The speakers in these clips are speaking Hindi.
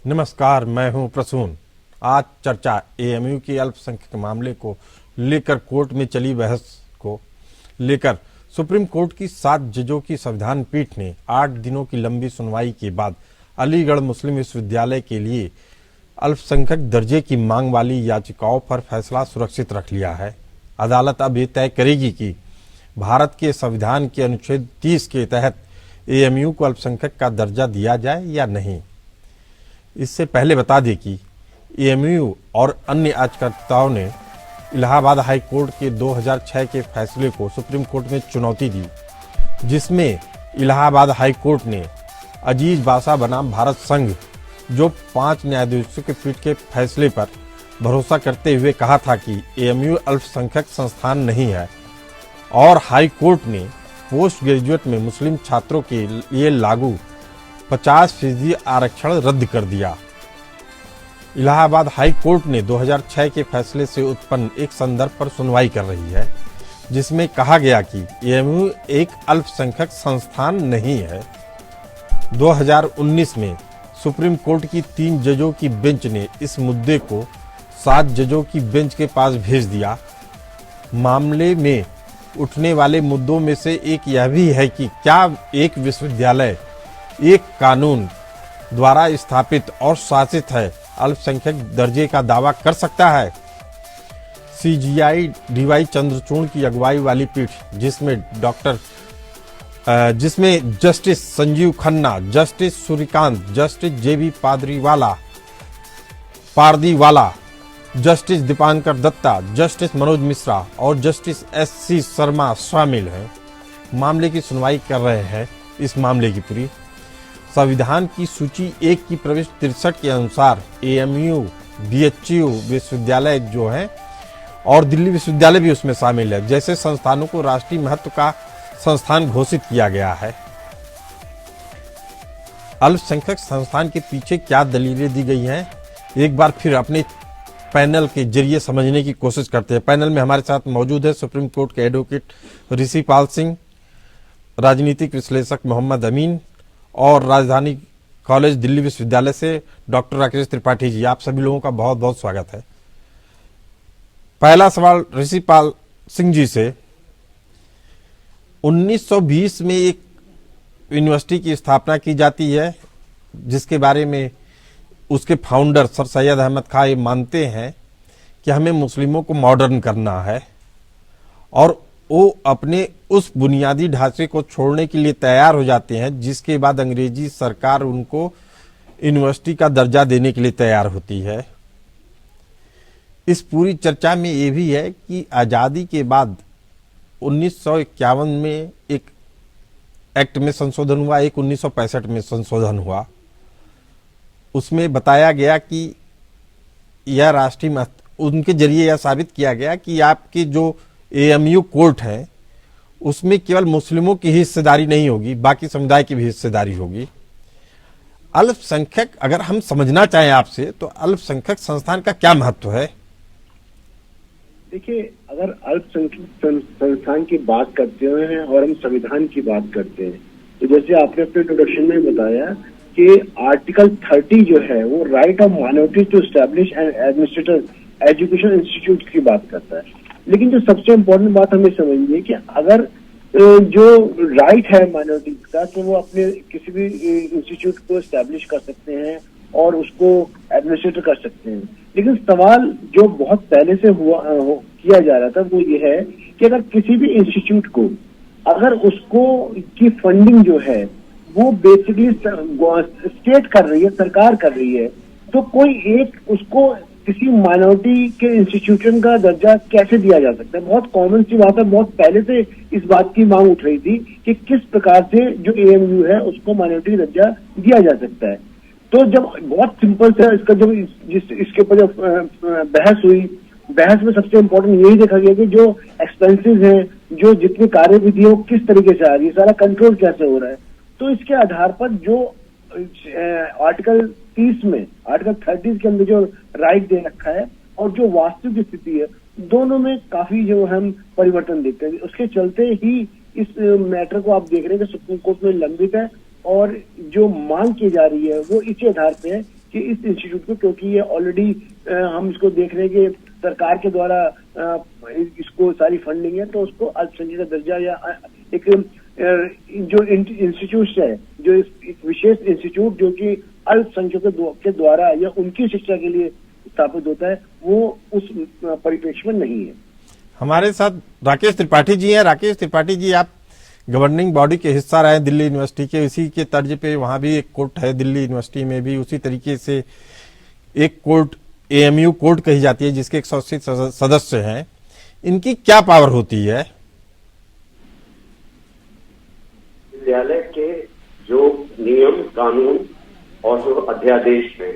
नमस्कार, मैं हूं प्रसून। आज चर्चा एएमयू के अल्पसंख्यक मामले को लेकर कोर्ट में चली बहस को लेकर सुप्रीम कोर्ट की 7 जजों की संविधान पीठ ने 8 दिनों की लंबी सुनवाई के बाद अलीगढ़ मुस्लिम विश्वविद्यालय के लिए अल्पसंख्यक दर्जे की मांग वाली याचिकाओं पर फैसला सुरक्षित रख लिया है। अदालत अब ये तय करेगी कि भारत के संविधान के अनुच्छेद 30 के तहत एएमयू को अल्पसंख्यक का दर्जा दिया जाए या नहीं। इससे पहले बता दें कि एएमयू और अन्य याचिकाकर्ताओं ने इलाहाबाद हाई कोर्ट के 2006 के फैसले को सुप्रीम कोर्ट में चुनौती दी, जिसमें इलाहाबाद हाई कोर्ट ने अजीज बासा बनाम भारत संघ, जो 5 न्यायाधीशों के पीठ के फैसले पर भरोसा करते हुए कहा था कि एएमयू अल्पसंख्यक संस्थान नहीं है, और हाई कोर्ट ने पोस्ट ग्रेजुएट में मुस्लिम छात्रों के लिए लागू 50% आरक्षण रद्द कर दिया। इलाहाबाद हाई कोर्ट ने 2006 के फैसले से उत्पन्न एक संदर्भ पर सुनवाई कर रही है, जिसमें कहा गया कि एएमयू एक अल्पसंख्यक संस्थान नहीं है। 2019 में सुप्रीम कोर्ट की 3 जजों की बेंच ने इस मुद्दे को 7 जजों की बेंच के पास भेज दिया। मामले में उठने वाले मुद्दों में से एक यह भी है कि क्या एक विश्वविद्यालय एक कानून द्वारा स्थापित और शासित है अल्पसंख्यक दर्जे का दावा कर सकता है। सीजीआई डीवाई चंद्रचूड़ की अगुवाई वाली पीठ, जिसमें justice Sanjiv Khanna, justice Suryakant, justice JB Pardiwala, justice Dipankar Datta, justice Manoj Mishra और जस्टिस एससी शर्मा शामिल हैं, मामले की सुनवाई कर रहे हैं। इस मामले की पूरी संविधान की सूची 1 की प्रविष्टि 63 के अनुसार एएमयू, बीएचयू विश्वविद्यालय जो है और दिल्ली विश्वविद्यालय भी उसमें शामिल है, जैसे संस्थानों को राष्ट्रीय महत्व का संस्थान घोषित किया गया है। अल्पसंख्यक संस्थान के पीछे क्या दलीलें दी गई हैं, एक बार फिर अपने पैनल के जरिए समझने की कोशिश करते हैं। पैनल में हमारे साथ मौजूद है सुप्रीम कोर्ट के एडवोकेट ऋषि पाल सिंह, राजनीतिक विश्लेषक मोहम्मद अमीन और राजधानी कॉलेज दिल्ली विश्वविद्यालय से डॉक्टर राकेश त्रिपाठी जी। आप सभी लोगों का बहुत बहुत स्वागत है। पहला सवाल ऋषि पाल सिंह जी से, 1920 में एक यूनिवर्सिटी की स्थापना की जाती है, जिसके बारे में उसके फाउंडर सर सैयद अहमद खां ये मानते हैं कि हमें मुस्लिमों को मॉडर्न करना है, और वो अपने उस बुनियादी ढांचे को छोड़ने के लिए तैयार हो जाते हैं, जिसके बाद अंग्रेजी सरकार उनको यूनिवर्सिटी का दर्जा देने के लिए तैयार होती है। इस पूरी चर्चा में ये भी है कि आज़ादी के बाद 1951 में एक एक्ट में संशोधन हुआ, एक 1965 में संशोधन हुआ। उसमें बताया गया कि यह राष्ट्रीय महत्व, उनके जरिए यह साबित किया गया कि आपके जो एएमयू कोर्ट है उसमें केवल मुस्लिमों की हिस्सेदारी नहीं होगी, बाकी समुदाय की भी हिस्सेदारी होगी। अल्पसंख्यक, अगर हम समझना चाहें आपसे, तो अल्पसंख्यक संस्थान का क्या महत्व है? देखिए, अगर अल्पसंख्यक संस्थान की बात करते हैं और हम संविधान की बात करते हैं, तो जैसे आपने अपने इंट्रोडक्शन में बताया कि आर्टिकल 30 जो है वो right of minorities to establish and administrator education institute की बात करता है। लेकिन जो सबसे इम्पोर्टेंट बात हमें समझनी है कि अगर जो राइट है माइनॉरिटीज का, तो वो अपने किसी भी इंस्टीट्यूट को एस्टैब्लिश कर सकते हैं और उसको एडमिनिस्ट्रेट कर सकते हैं। लेकिन सवाल जो बहुत पहले से किया जा रहा था वो ये है कि अगर किसी भी इंस्टीट्यूट को, अगर उसको की फंडिंग जो है वो बेसिकली स्टेट कर रही है, सरकार कर रही है, तो कोई एक उसको किसी माइनॉरिटी के इंस्टीट्यूशन का दर्जा कैसे दिया जा सकता है? बहुत कॉमन सी बात है, बहुत पहले से इस बात की मांग उठ रही थी कि किस प्रकार से जो एएमयू है उसको माइनॉरिटी दर्जा दिया जा सकता है। तो जब बहुत सिंपल से इसका जब इसके ऊपर जब बहस हुई, बहस में सबसे इम्पोर्टेंट यही देखा गया कि जो एक्सपेंसेस हैं, जो जितनी कार्यविधि है वो किस तरीके से आ रही है, सारा कंट्रोल कैसे हो रहा है। तो इसके आधार पर जो आर्टिकल 30 में, आर्टिकल 30 के अंदर जो राइट दे रखा है और जो वास्तविक स्थिति है, दोनों में काफी जो हम परिवर्तन देखते हैं। उसके चलते ही इस मैटर को आप देख रहे हैं कि सुप्रीम कोर्ट में लंबित है और जो मांग की जा रही है वो इसी आधार पे है कि इस इंस्टीट्यूट को, क्योंकि ये ऑलरेडी हम इसको देख रहे हैं कि सरकार के द्वारा इसको सारी फंडिंग है, तो उसको अल्पसंख्यक का दर्जा या एक जो इंस्टीट्यूट है, जो एक विशेष इंस्टीट्यूट जो कि अल्पसंख्यकों के द्वारा या उनकी शिक्षा के लिए स्थापित होता है, वो उस परिप्रेक्ष्य में नहीं है। हमारे साथ राकेश त्रिपाठी जी हैं। राकेश त्रिपाठी जी, आप गवर्निंग बॉडी के हिस्सा रहे दिल्ली यूनिवर्सिटी के, इसी के तर्ज पे वहां भी एक कोर्ट है, दिल्ली यूनिवर्सिटी में भी उसी तरीके से एक कोर्ट एएमयू कोर्ट कही जाती है जिसके 180 सदस्य हैं। इनकी क्या पावर होती है? विद्यालय के जो नियम कानून और जो अध्यादेश है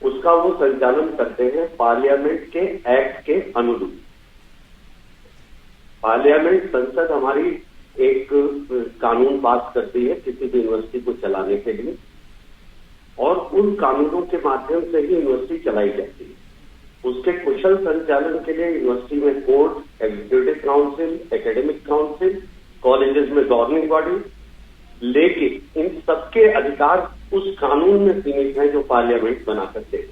उसका वो संचालन करते हैं पार्लियामेंट के एक्ट के अनुरूप। पार्लियामेंट संसद हमारी एक कानून पास करती है किसी भी यूनिवर्सिटी को चलाने के लिए, और उन कानूनों के माध्यम से ही यूनिवर्सिटी चलाई जाती है। उसके कुशल संचालन के लिए यूनिवर्सिटी में court, executive council, academic council, colleges में गवर्निंग बॉडी, लेकिन इन सबके अधिकार उस कानून में सीमित है जो पार्लियामेंट बना करते हैं।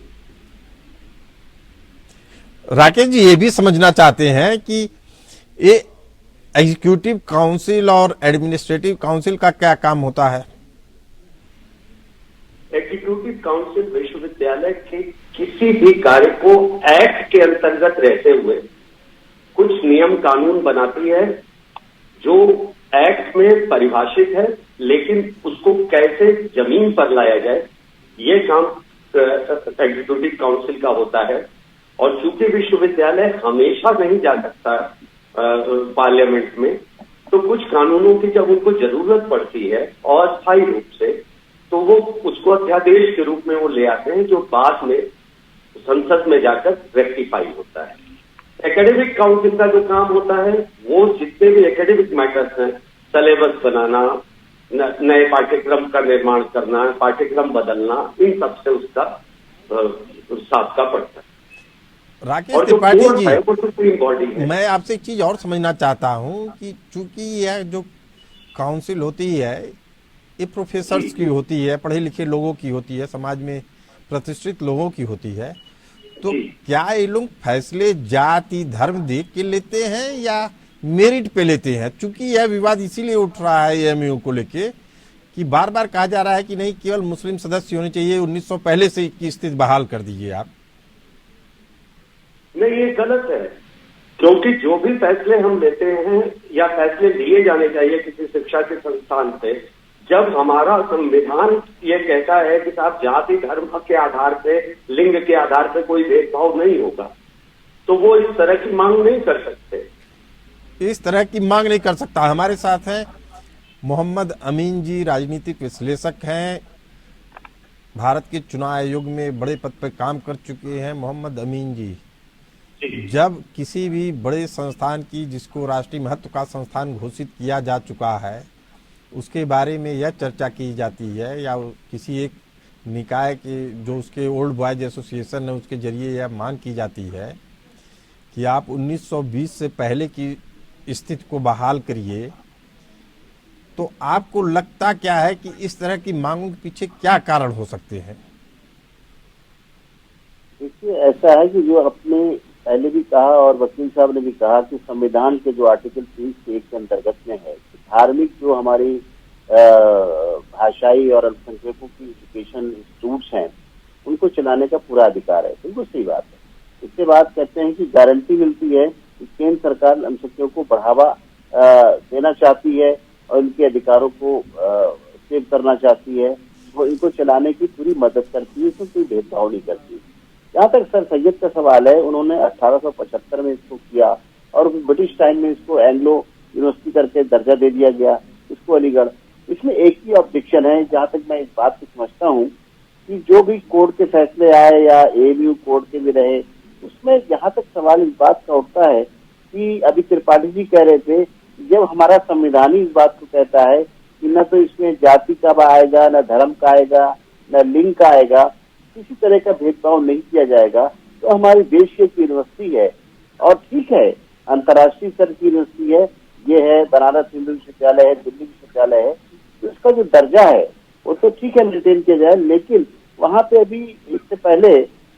राकेश जी, ये भी समझना चाहते हैं कि ये एग्जीक्यूटिव काउंसिल और एडमिनिस्ट्रेटिव काउंसिल का क्या काम होता है? एग्जीक्यूटिव काउंसिल विश्वविद्यालय के किसी भी कार्य को एक्ट के अंतर्गत रहते हुए कुछ नियम कानून बनाती है जो एक्ट में परिभाषित है, लेकिन उसको कैसे जमीन पर लाया जाए ये काम एग्जीक्यूटिव काउंसिल का होता है। और चूंकि विश्वविद्यालय हमेशा नहीं जा सकता पार्लियामेंट में, तो कुछ कानूनों की जब उनको जरूरत पड़ती है अस्थायी रूप से, तो वो उसको अध्यादेश के रूप में वो ले आते हैं जो बाद में संसद में जाकर रेक्टिफाई होता है। एकेडमिक काउंसिल का जो काम होता है वो जितने भी एकेडमिक मैटर्स हैं, सिलेबस बनाना, नए पाठ्यक्रम का निर्माण करना, पाठ्यक्रम बदलना, इन सब से उसका साबका पड़ता है। राकेश त्रिपाठी जी, मैं आपसे एक चीज और समझना चाहता हूं कि चूंकि यह जो काउंसिल होती है ये प्रोफेसर्स की होती है, पढ़े लिखे लोगों की होती है, समाज में प्रतिष्ठित लोगों की होती है, तो क्या ये लोग फैसले जाति धर्म देख के लेते हैं या मेरिट पे लेते हैं? चूंकि यह विवाद इसीलिए उठ रहा है एएमयू को लेके कि बार बार कहा जा रहा है कि नहीं केवल मुस्लिम सदस्य होने चाहिए, 1900 पहले से की स्थिति बहाल कर दीजिए आप। नहीं, ये गलत है, क्योंकि जो भी फैसले हम लेते हैं या फैसले लिए जाने चाहिए किसी शिक्षा के संस्थान से, जब हमारा संविधान ये कहता है कि साहब जाति धर्म के आधार पे, लिंग के आधार पे कोई भेदभाव नहीं होगा, तो वो इस तरह की मांग नहीं कर सकते। इस तरह की मांग नहीं कर सकता। हमारे साथ हैं मोहम्मद अमीन जी, राजनीतिक विश्लेषक हैं, भारत के चुनाव आयोग में बड़े पद पर काम कर चुके हैं। मोहम्मद अमीन जी, जब किसी भी बड़े संस्थान की, जिसको राष्ट्रीय महत्व का संस्थान घोषित किया जा चुका है, उसके बारे में यह चर्चा की जाती है या किसी एक निकाय के जो उसके ओल्ड बॉयज एसोसिएशन है उसके जरिए यह मांग की जाती है कि आप 1920 से पहले की स्थिति को बहाल करिए, तो आपको लगता क्या है कि इस तरह की मांगों के पीछे क्या कारण हो सकते हैं? देखिए, ऐसा है कि जो आपने पहले भी कहा और वकील साहब ने भी कहा कि संविधान के जो आर्टिकल 30 के 1 के अंतर्गत में है, धार्मिक जो हमारी भाषाई और अल्पसंख्यकों की एजुकेशन इंस्टीट्यूट्स हैं उनको चलाने का पूरा अधिकार है। बिल्कुल सही बात है। इसके बाद कहते हैं कि गारंटी मिलती है कि केंद्र सरकार अल्पसंख्यकों को बढ़ावा देना चाहती है और इनके अधिकारों को सेव करना चाहती है, वो इनको चलाने की पूरी मदद करती है, इसमें कोई भेदभाव नहीं करती। जहाँ तक सर सैयद का सवाल है, उन्होंने 1875 में इसको किया और ब्रिटिश टाइम में इसको एंग्लो यूनिवर्सिटी करके दर्जा दे दिया गया, इसको अलीगढ़। इसमें एक ही ऑब्जेक्शन है, जहाँ तक मैं इस बात को समझता हूँ कि जो भी कोर्ट के फैसले आए या एएमयू कोर्ट के भी रहे, उसमें जहाँ तक सवाल इस बात का उठता है कि अभी त्रिपाठी जी कह रहे थे, जब हमारा संविधान ही इस बात को कहता है कि न तो इसमें जाति का आएगा, न धर्म का आएगा, न लिंग का आएगा, किसी तरह का भेदभाव नहीं किया जाएगा, तो हमारी देश की यूनिवर्सिटी है और ठीक है अंतर्राष्ट्रीय स्तर की यूनिवर्सिटी है, ये है बनारस हिंदू विश्वविद्यालय है, दिल्ली विश्वविद्यालय है, तो इसका जो दर्जा है वो तो ठीक है मेंटेन किया जाए, लेकिन वहाँ पे अभी इससे पहले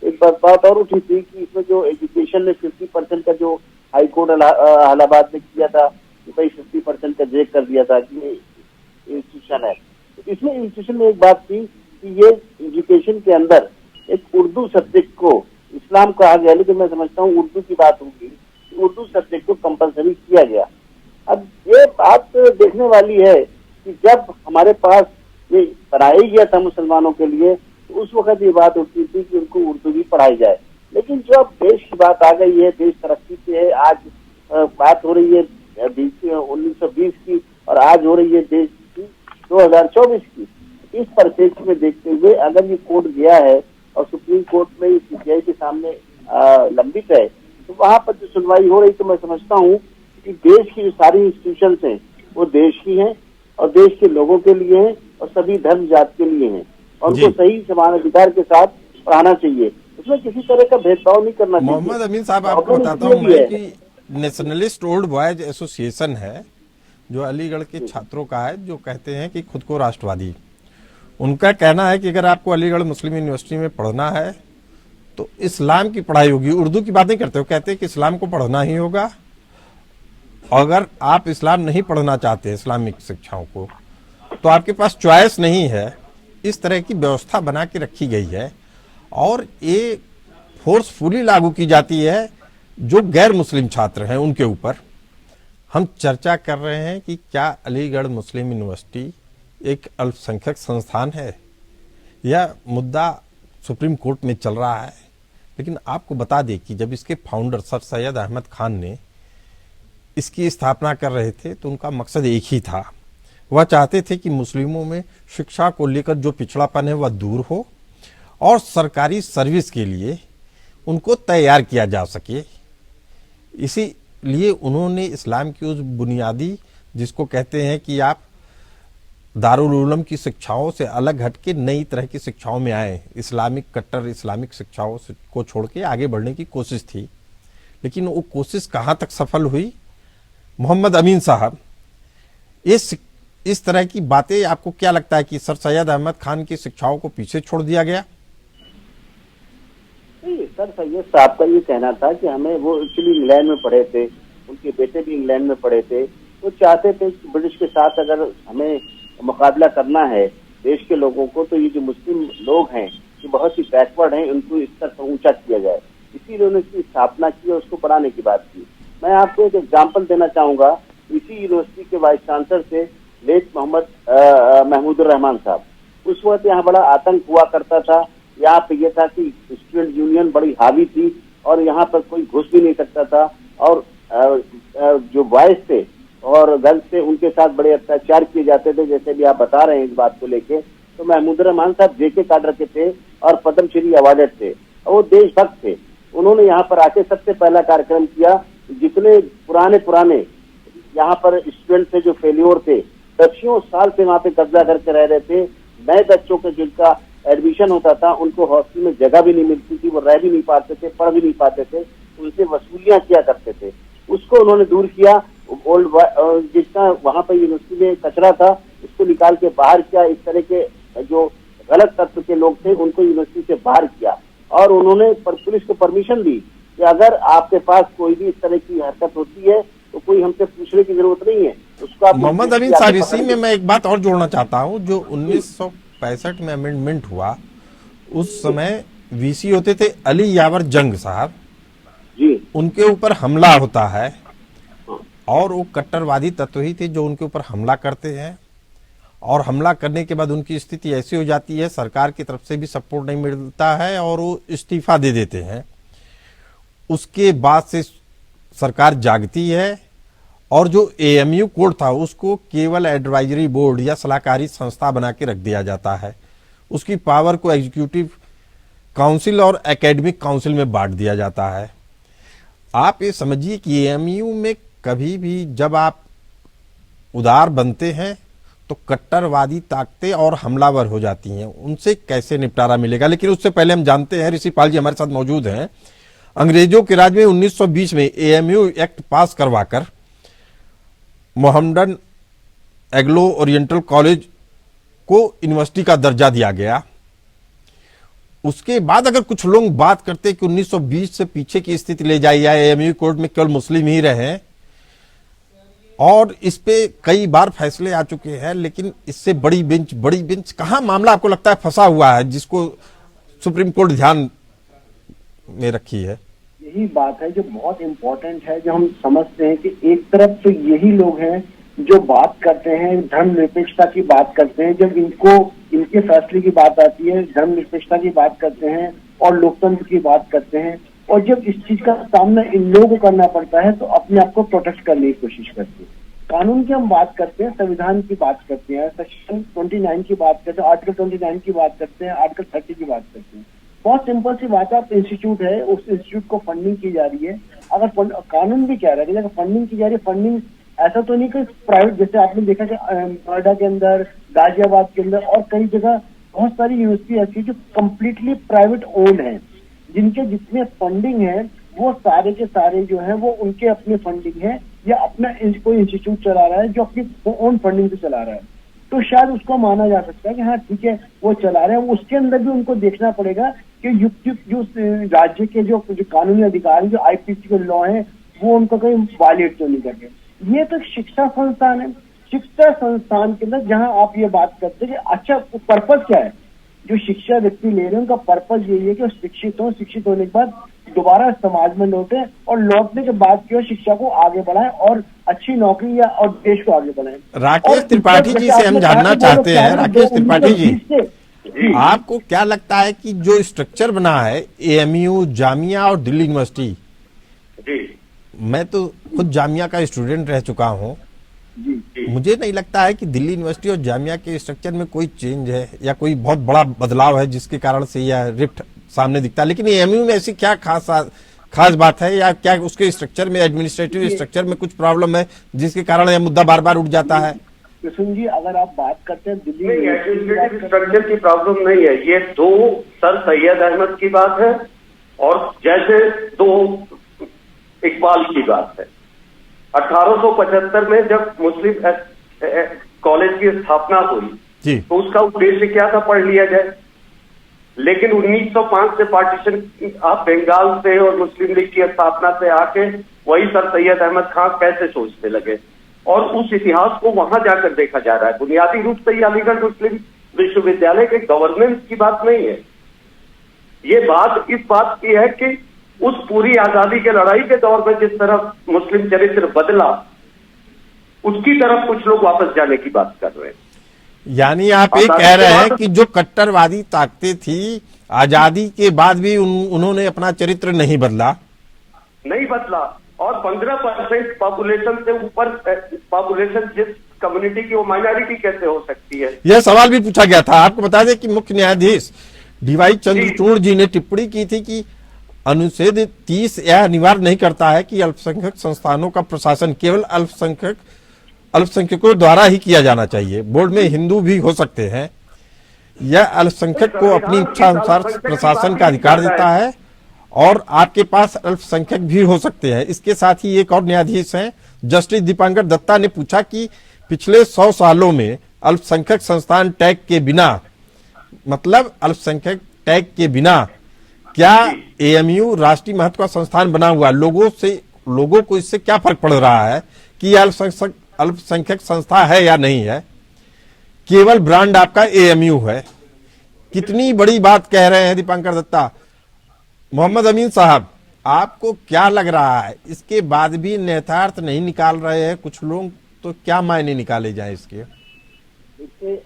एक बात और उठी थी कि इसमें जो एजुकेशन में 50% का जो हाई कोर्ट इलाहाबाद ने किया था कि भाई 50% का ब्रेक कर दिया था कि ये इंस्टीट्यूशन है। तो इसमें इंस्टीट्यूशन में एक बात थी कि ये एजुकेशन के अंदर एक उर्दू सब्जेक्ट को इस्लाम कहा गया, लेकिन मैं समझता हूँ उर्दू की बात होगी, उर्दू सब्जेक्ट को कंपलसरी किया गया। अब ये बात देखने वाली है कि जब हमारे पास ये बनाया गया था मुसलमानों के लिए, तो उस वक्त ये बात उठती थी कि उनको उर्दू भी पढ़ाई जाए। लेकिन जो अब देश की बात आ गई है, देश तरक्की पे है, आज बात हो रही है 1920 की और आज हो रही है देश की 2024 की। इस परिप्रेक्ष्य में देखते हुए अगर ये कोर्ट गया है और सुप्रीम कोर्ट में सीबीआई के सामने लंबित है, तो वहां पर जो सुनवाई हो रही, तो मैं समझता हूँ कि देश की जो सारी इंस्टीट्यूशंस हैं वो देश की हैं और देश के लोगों के लिए हैं और सभी धर्म जात के लिए हैं और उनको सही समान अधिकार के साथ पढ़ाना चाहिए। उसमें किसी तरह का भेदभाव नहीं करना चाहिए। मोहम्मद अमीन साहब, आपको बताता हूँ मैं कि नेशनलिस्ट ओल्ड बॉयज एसोसिएशन है जो अलीगढ़ के छात्रों का है, जो कहते हैं कि खुद को राष्ट्रवादी। उनका कहना है कि अगर आपको अलीगढ़ मुस्लिम यूनिवर्सिटी में पढ़ना है तो इस्लाम की पढ़ाई होगी, उर्दू की बात नहीं करते हो, कहते हैं कि इस्लाम को पढ़ना ही होगा। अगर आप इस्लाम नहीं पढ़ना चाहते इस्लामिक शिक्षाओं को तो आपके पास चॉइस नहीं है। इस तरह की व्यवस्था बना के रखी गई है और ये फोर्सफुली लागू की जाती है जो गैर मुस्लिम छात्र हैं उनके ऊपर। हम चर्चा कर रहे हैं कि क्या अलीगढ़ मुस्लिम यूनिवर्सिटी एक अल्पसंख्यक संस्थान है। यह मुद्दा सुप्रीम कोर्ट में चल रहा है, लेकिन आपको बता दें कि जब इसके फाउंडर सर सैयद अहमद खान ने इसकी स्थापना कर रहे थे तो उनका मकसद एक ही था। वह चाहते थे कि मुस्लिमों में शिक्षा को लेकर जो पिछड़ापन है वह दूर हो और सरकारी सर्विस के लिए उनको तैयार किया जा सके। इसीलिए उन्होंने इस्लाम की उस बुनियादी, जिसको कहते हैं कि आप दारुल उलूम की शिक्षाओं से अलग हटके नई तरह की शिक्षाओं में आए, इस्लामिक कट्टर इस्लामिक शिक्षाओं को छोड़ के आगे बढ़ने की कोशिश थी। लेकिन वो कोशिश कहाँ तक सफल हुई? मोहम्मद अमीन साहब, इस तरह की बातें आपको क्या लगता है कि सर सैयद अहमद खान की शिक्षाओं को पीछे छोड़ दिया गया? नहीं, सर सैयद साहब का ये कहना था कि हमें, वो एक्चुअली इंग्लैंड में पढ़े थे, उनके बेटे भी इंग्लैंड में पढ़े थे, वो चाहते थे कि ब्रिटिश के साथ अगर हमें मुकाबला करना है देश के लोगों को, तो ये जो मुस्लिम लोग हैं ये बहुत ही बैकवर्ड हैं, उनको इस स्तर पर ऊंचा किया जाए। इसीलिए उन्होंने इसकी स्थापना की और उसको बढ़ाने की बात की। मैं आपको एक एग्जाम्पल देना चाहूंगा। इसी यूनिवर्सिटी के वाइस चांसलर थे लेट मोहम्मद महमूदुर रहमान साहब। उस वक्त यहाँ बड़ा आतंक हुआ करता था। यहाँ पे ये था कि स्टूडेंट यूनियन बड़ी हावी थी और यहाँ पर कोई घुस भी नहीं सकता था और जो बॉयज थे और गर्ल्स थे उनके साथ बड़े अत्याचार किए जाते थे, जैसे भी आप बता रहे हैं इस बात को लेके। तो महमूदुर रहमान साहब जेके काडर के थे और पद्मश्री अवार्डेड थे और वो देशभक्त थे। उन्होंने यहाँ पर आके सबसे पहला कार्यक्रम किया। जितने पुराने यहाँ पर स्टूडेंट थे जो फेल्योर थे, दसियों साल से वहाँ पे कब्जा करके रह रहे थे। नए बच्चों के जिनका एडमिशन होता था उनको हॉस्टल में जगह भी नहीं मिलती थी, वो रह भी नहीं पाते थे, पढ़ भी नहीं पाते थे, उनसे वसूलियां किया करते थे। उसको उन्होंने दूर किया। ओल्ड जितना वहाँ पर यूनिवर्सिटी में कचरा था उसको निकाल के बाहर किया। इस तरह के जो गलत तत्व के लोग थे उनको यूनिवर्सिटी से बाहर किया और उन्होंने पुलिस को परमिशन दी कि अगर आपके पास कोई भी इस तरह की हरकत होती है तो कोई हमसे पूछने की जरूरत नहीं है, उसको आप। मोहम्मद अमीन साहब, इसी में मैं एक बात और जोड़ना चाहता हूँ। जो 1965 में अमेंडमेंट हुआ उस समय वीसी होते थे अली यावर जंग साहब जी, उनके ऊपर हमला होता है और वो कट्टरवादी तत्व ही थे जो उनके ऊपर हमला करते हैं और हमला करने के बाद उनकी स्थिति ऐसी हो जाती है, सरकार की तरफ से भी सपोर्ट नहीं मिलता है और वो इस्तीफा दे देते हैं। उसके बाद से सरकार जागती है और जो एएमयू कोड था उसको केवल एडवाइजरी बोर्ड या सलाहकारी संस्था बना के रख दिया जाता है। उसकी पावर को एग्जीक्यूटिव काउंसिल और एकेडमिक काउंसिल में बांट दिया जाता है। आप ये समझिए कि एएमयू में कभी भी जब आप उदार बनते हैं तो कट्टरवादी ताकतें और हमलावर हो जाती हैं, उनसे कैसे निपटारा मिलेगा। लेकिन उससे पहले हम जानते हैं, ऋषि पाल जी हमारे साथ मौजूद हैं। अंग्रेजों के राज में 1920 में एएमयू एक्ट पास करवाकर मोहम्मडन एग्लो ओरिएंटल कॉलेज को यूनिवर्सिटी का दर्जा दिया गया। उसके बाद अगर कुछ लोग बात करते कि 1920 से पीछे की स्थिति ले जाई जाए, एएमयू कोर्ट में केवल मुस्लिम ही रहे, और इस पे कई बार फैसले आ चुके हैं, लेकिन इससे बड़ी बेंच कहां मामला आपको लगता है फंसा हुआ है जिसको सुप्रीम कोर्ट ध्यान में रखी है? यही बात है जो बहुत इम्पोर्टेंट है, जो हम समझते हैं कि एक तरफ तो यही लोग हैं जो बात करते हैं, धर्मनिरपेक्षता की बात करते हैं, जब इनके फैसले की बात आती है धर्मनिरपेक्षता की बात करते हैं और लोकतंत्र की बात करते हैं, और जब इस चीज का सामना इन लोगों को करना पड़ता है तो अपने आप को प्रोटेक्ट करने की कोशिश करते हैं। कानून की हम बात करते हैं, संविधान की बात करते हैं, सेक्शन 29 की बात करते हैं, आर्टिकल 29 की बात करते हैं, आर्टिकल 30 की बात करते हैं। बहुत सिंपल सी बात है, आप इंस्टीट्यूट है, उस इंस्टीट्यूट को फंडिंग की जा रही है, अगर कानून भी कह रहा है कि अगर फंडिंग की जा रही है, फंडिंग ऐसा तो नहीं कि प्राइवेट, जैसे आपने देखा कि नोएडा के अंदर, गाजियाबाद के अंदर और कई जगह बहुत सारी यूनिवर्सिटी ऐसी है जो कम्प्लीटली प्राइवेट ओन है, जिनके जितने फंडिंग है वो सारे के सारे जो है वो उनके अपने फंडिंग है, या अपना कोई इंस्टीट्यूट चला रहा है जो अपनी ओन फंडिंग से चला रहा है, तो शायद उसको माना जा सकता है कि हाँ ठीक है वो चला रहे हैं। उसके अंदर भी उनको देखना पड़ेगा कि युक्त जो राज्य के जो कानूनी अधिकार, जो आईपीसी के लॉ है, वो उनको कहीं वायलेट तो नहीं कर रहे। ये तो शिक्षा संस्थान है, शिक्षा संस्थान के अंदर जहां आप ये बात करते हैं कि अच्छा पर्पज क्या है, जो शिक्षा व्यक्ति ले रहे हैं उनका पर्पज यही है कि शिक्षित हो, शिक्षित होने के बाद दोबारा समाज में लौटे और लौटने के बाद जो शिक्षा को आगे बढ़ाएं और अच्छी नौकरी या और देश को आगे बढ़ाएं। राकेश त्रिपाठी जी से हम जानना चाहते हैं, राकेश त्रिपाठी जी, आपको क्या लगता है कि जो स्ट्रक्चर बना है एएमयू, जामिया और दिल्ली यूनिवर्सिटी, मैं तो खुद जामिया का स्टूडेंट रह चुका हूँ, मुझे नहीं लगता है कि दिल्ली यूनिवर्सिटी और जामिया के स्ट्रक्चर में कोई चेंज है या कोई बहुत बड़ा बदलाव है जिसके कारण से यह रिफ्ट सामने दिखता है। लेकिन एएमयू में ऐसी क्या खास बात है, या क्या उसके स्ट्रक्चर में, एडमिनिस्ट्रेटिव स्ट्रक्चर में कुछ प्रॉब्लम है जिसके कारण यह मुद्दा बार बार उठ जाता है? कृष्ण जी, अगर आप बात करते हैं दिल्ली एडमिनिस्ट्रेटिव स्ट्रक्चर की प्रॉब्लम नहीं है, ये दो सर सैयद अहमद की बात है और जैसे दो इकबाल की बात है। 1875 में जब मुस्लिम कॉलेज की स्थापना हुई तो उसका उद्देश्य क्या था, पढ़ लिया जाए। लेकिन 1905 से पार्टीशन आप बंगाल से और मुस्लिम लीग की स्थापना से आके वही सर सैयद अहमद खान कैसे सोचने लगे, और उस इतिहास को वहां जाकर देखा जा रहा है। बुनियादी रूप से ये अलीगढ़ मुस्लिम विश्वविद्यालय के गवर्नेंस की बात नहीं है, ये बात इस बात की है कि उस पूरी आजादी के लड़ाई के दौर में जिस तरह मुस्लिम चरित्र बदला, उसकी तरफ कुछ लोग वापस जाने की बात कर रहे हैं। यानी आप ये कह रहे हैं कि जो कट्टरवादी ताकतें थी आजादी के बाद भी उन्होंने अपना चरित्र नहीं बदला और 15% पॉपुलेशन से ऊपर पॉपुलेशन जिस कम्युनिटी की, वो माइनॉरिटी कैसे हो सकती है? यह सवाल भी पूछा गया था। आपको बता दें कि मुख्य न्यायाधीश डीवाई चंद्रचूड़ जी ने टिप्पणी की थी कि अनुच्छेद 30 यह अनिवार्य नहीं करता है कि अल्पसंख्यक संस्थानों का प्रशासन केवल अल्पसंख्यकों द्वारा ही किया जाना चाहिए। बोर्ड में हिंदू भी हो सकते हैं। यह अल्पसंख्यक को अपनी इच्छा अनुसार प्रशासन का अधिकार देता है और आपके पास अल्पसंख्यक भी हो सकते हैं। इसके साथ ही एक और न्यायाधीश हैं जस्टिस दीपांकर दत्ता ने पूछा कि पिछले 100 सालों में अल्पसंख्यक संस्थान टैग के बिना, मतलब अल्पसंख्यक टैग के बिना क्या एएमयू राष्ट्रीय महत्व का संस्थान बना हुआ, लोगों को इससे क्या फर्क पड़ रहा है कि अल्पसंख्यक संस्था है या नहीं है? केवल ब्रांड आपका एएमयू है। कितनी बड़ी बात कह रहे हैं दीपांकर दत्ता। मोहम्मद अमीन साहब, आपको क्या लग रहा है, इसके बाद भी नेतार्थ नहीं निकाल रहे हैं कुछ लोग, तो क्या मायने निकाले जाए इसके?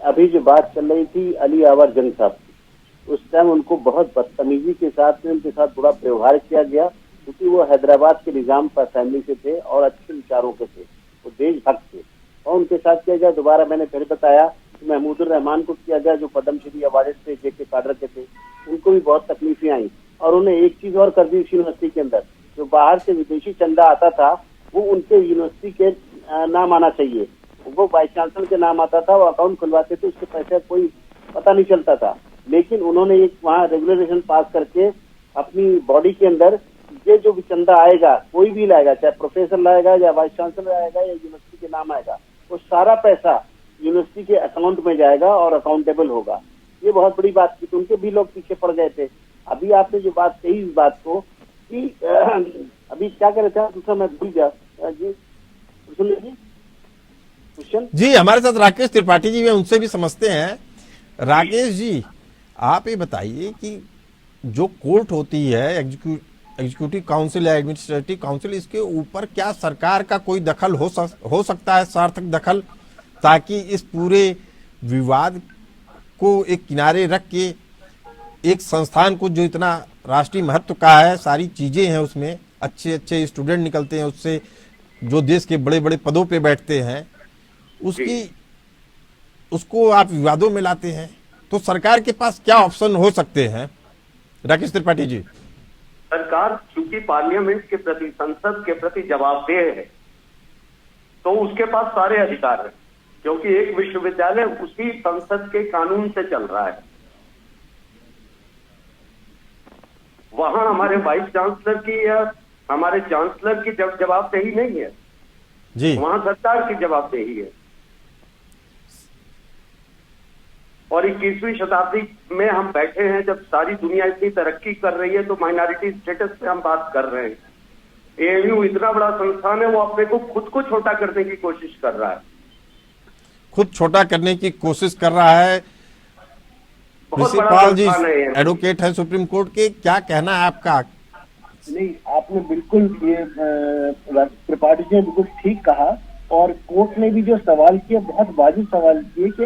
अभी जो बात चल रही थी अली यावर जंग साहब, उस टाइम उनको बहुत बदतमीजी के साथ में उनके साथ बुरा व्यवहार किया गया, क्योंकि वो हैदराबाद के निजाम पर फैमिली से थे और अच्छे विचारों के थे, वो देशभक्त थे, और उनके साथ किया गया। दोबारा मैंने पहले बताया कि महमूदुर रहमान को किया गया जो पद्मश्री अवार्ड थे, जेके काडर के थे, उनको भी बहुत तकलीफें आई। और उन्हें एक चीज और कर दी, यूनिवर्सिटी के अंदर जो बाहर से विदेशी चंदा आता था वो उनके यूनिवर्सिटी के नाम आना चाहिए, वो वाइस चांसलर के नाम आता था, वो अकाउंट खुलवाते थे, उसके पैसे कोई पता नहीं चलता था। लेकिन उन्होंने एक वहाँ रेगुलेशन पास करके अपनी बॉडी के अंदर ये जो भी चंदा आएगा, कोई भी लाएगा, चाहे प्रोफेसर लाएगा या वाइस चांसलर आएगा या यूनिवर्सिटी के नाम आएगा, वो सारा पैसा यूनिवर्सिटी के अकाउंट में जाएगा और अकाउंटेबल होगा। ये बहुत बड़ी बात थी, तो उनके भी लोग पीछे पड़ गए थे। अभी आपने जो बात कही इस बात को कि अभी क्या कह रहे थे दूसरा, मैं भूल गया जी, सुन लीजिए क्वेश्चन। जी हमारे साथ राकेश त्रिपाठी जी हैं, उनसे भी समझते हैं। राकेश जी, आप ये बताइए कि जो कोर्ट होती है, एग्जीक्यूटिव काउंसिल या एडमिनिस्ट्रेटिव काउंसिल, इसके ऊपर क्या सरकार का कोई दखल हो सकता है, सार्थक दखल, ताकि इस पूरे विवाद को एक किनारे रख के एक संस्थान को जो इतना राष्ट्रीय महत्व का है, सारी चीजें हैं उसमें, अच्छे अच्छे स्टूडेंट निकलते हैं उससे, जो देश के बड़े बड़े पदों पे बैठते हैं, उसको आप विवादों में लाते हैं, तो सरकार के पास क्या ऑप्शन हो सकते हैं? राकेश त्रिपाठी जी। सरकार चूंकि पार्लियामेंट के प्रति, संसद के प्रति जवाबदेह है, तो उसके पास सारे अधिकार हैं, क्योंकि एक विश्वविद्यालय उसी संसद के कानून से चल रहा है। वहां हमारे वाइस चांसलर की या हमारे चांसलर की जवाबदेही नहीं है जी, वहां सरकार की जवाबदेही है। और 21वीं शताब्दी में हम बैठे हैं, जब सारी दुनिया इतनी तरक्की कर रही है, तो माइनॉरिटी स्टेटस पे हम बात कर रहे हैं। एएमयू इतना बड़ा संस्थान है, वो अपने को खुद को छोटा करने की कोशिश कर रहा है, खुद छोटा करने की कोशिश कर रहा है। प्रिंसिपाल जी एडवोकेट हैं सुप्रीम कोर्ट के, क्या कहना है आपका? नहीं, आपने बिल्कुल ये त्रिपाठी जी ने बिल्कुल ठीक कहा, और कोर्ट ने भी जो सवाल किया बहुत वाजिब सवाल किए कि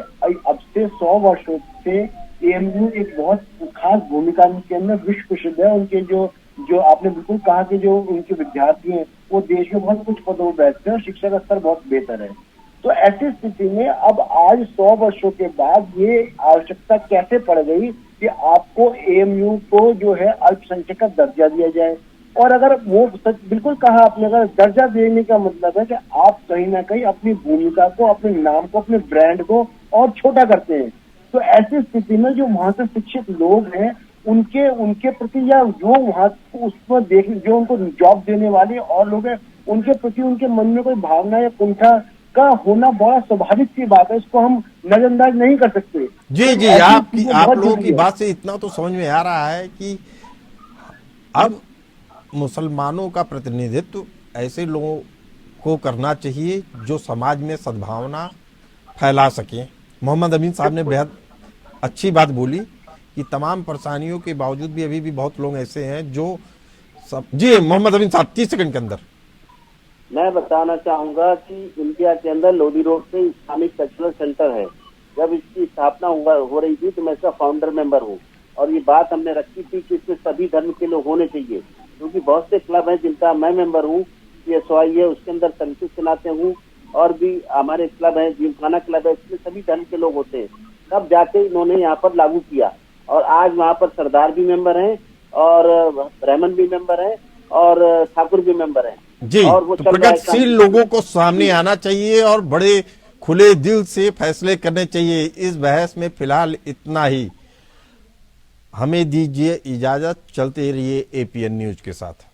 अब से 100 वर्षों से एएमयू एक बहुत खास भूमिका के अंदर विश्व प्रसिद्ध है। उनके जो आपने बिल्कुल कहा कि जो उनके विद्यार्थी हैं वो देश में बहुत कुछ पदों पर बैठते हैं और शिक्षा का स्तर बहुत बेहतर है। तो ऐसी स्थिति में अब आज 100 वर्षों के बाद ये आवश्यकता कैसे पड़ गई कि आपको एएमयू को जो है अल्पसंख्यक का दर्जा दिया जाए। और अगर वो बिल्कुल कहा आपने, अगर दर्जा देने का मतलब है कि आप कहीं ना कहीं अपनी भूमिका को, अपने नाम को, अपने ब्रांड को और छोटा करते हैं, तो ऐसी स्थिति में जो वहां से शिक्षित लोग हैं उनके प्रति, या जो वहां उसमें जो उनको जॉब देने वाले और लोग हैं, उनके प्रति उनके मन में कोई भावना या कुंठा का होना बड़ा स्वाभाविक सी बात है, इसको हम नजरअंदाज नहीं कर सकते। जी जी, आप लोगों की बात से इतना तो समझ में आ रहा है कि अब मुसलमानों का प्रतिनिधित्व ऐसे लोगों को करना चाहिए जो समाज में सद्भावना फैला सके। मोहम्मद अमीन साहब ने बेहद अच्छी बात बोली कि तमाम परेशानियों के बावजूद भी अभी भी बहुत लोग ऐसे हैं जो जी मोहम्मद अमीन साहब 30 सेकंड के अंदर। मैं बताना चाहूंगा कि इंडिया के अंदर लोधी रोड पे इस्लामिक कल्चरल सेंटर है। जब इसकी स्थापना हो रही थी तो मैं इसका फाउंडर मेंबर हूँ, और ये बात हमने रखी थी कि इसमें सभी धर्म के लोग होने चाहिए, क्योंकि बहुत से क्लब हैं जिनका मैं मेंबर हूँ, PSY है उसके अंदर तंत्र चलाते हूँ, और भी हमारे क्लब है, जिमखाना क्लब है, इसमें सभी धर्म के लोग होते हैं। तब जाके इन्होंने यहाँ पर लागू किया, और आज वहाँ पर सरदार भी मेंबर हैं, और ब्राह्मण भी मेंबर हैं, और ठाकुर भी मेंबर हैं जी। और वो तो प्रगतिशील लोगों को सामने आना चाहिए और बड़े खुले दिल से फैसले करने चाहिए। इस बहस में फिलहाल इतना ही, हमें दीजिए इजाजत, चलते रहिए APN न्यूज के साथ।